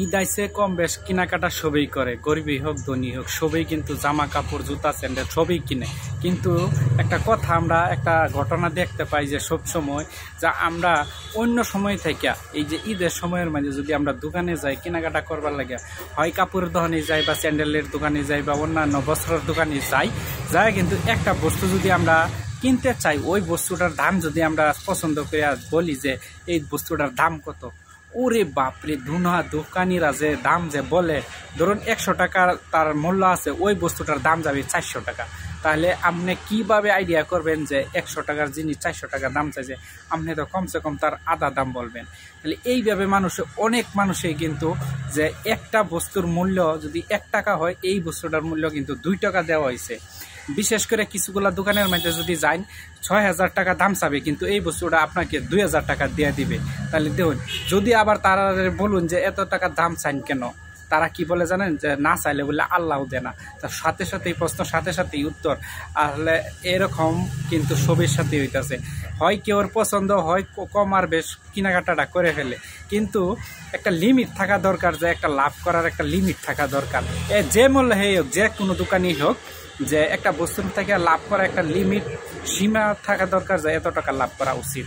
ঈদ আইসে কম বেশ কেনাকাটা সবই করে, গরিবই হোক ধনী হোক সবই কিন্তু জামা কাপড় জুতা স্যান্ডেল সবই কিনে। কিন্তু একটা কথা, আমরা একটা ঘটনা দেখতে পাই যে সব সময় যা আমরা অন্য সময় থেকে এই যে ঈদের সময়ের মাঝে যদি আমরা দোকানে যাই কেনাকাটা করবার লাগে, হয় কাপড়ের দোকানে যাই বা স্যান্ডেলের দোকানে যাই বা অন্যান্য বস্ত্রের দোকানে যাই কিন্তু একটা বস্তু যদি আমরা কিনতে চাই, ওই বস্তুটার দাম যদি আমরা পছন্দ করে বলি যে এই বস্তুটার দাম কত, ওরে বাপরে দোকানিরা যে দাম যে বলে, ধরুন 100 টাকার তার মূল্য আছে, ওই বস্তুটার দাম যাবে 400 টাকা। তাহলে আপনি কিভাবে আইডিয়া করবেন যে 100 টাকার জিনিস 400 টাকা দাম চাইছে? আপনি তো কমসে কম তার আধা দাম বলবেন। তাহলে এইভাবে অনেক মানুষই কিন্তু যে একটা বস্তুর মূল্য যদি 1 টাকা হয়, এই বস্তুটার মূল্য কিন্তু 2 টাকা দেওয়া হয়েছে। বিশেষ করে কিছুগুলা দোকানের মধ্যে যদি যান 6000 টাকা দাম চাবে, কিন্তু এই বস্তুটা আপনাকে 2000 টাকা দিয়ে দিবে। তাহলে দেখুন, যদি আবার তারা বলুন যে এত টাকা দাম চান কেন, তারা কি বলে জানেন, যে না চাইলে বলে আল্লাহ দেয় না। তার সাথে সাথেই প্রশ্ন, সাথে সাথেই উত্তর। আসলে এরকম কিন্তু সবের সাথে হইতেছে, হয় কেউর পছন্দ হয় কম আর বেশ কেনাকাটাটা করে ফেলে, কিন্তু একটা লিমিট থাকা দরকার, যে একটা লাভ করার একটা লিমিট থাকা দরকার। যে মূল্য হোক, যে কোনো দোকানই হোক, যে একটা বস্তুর থেকে লাভ করা একটা লিমিট সীমা থাকা দরকার, যে এত টাকা লাভ করা উচিত।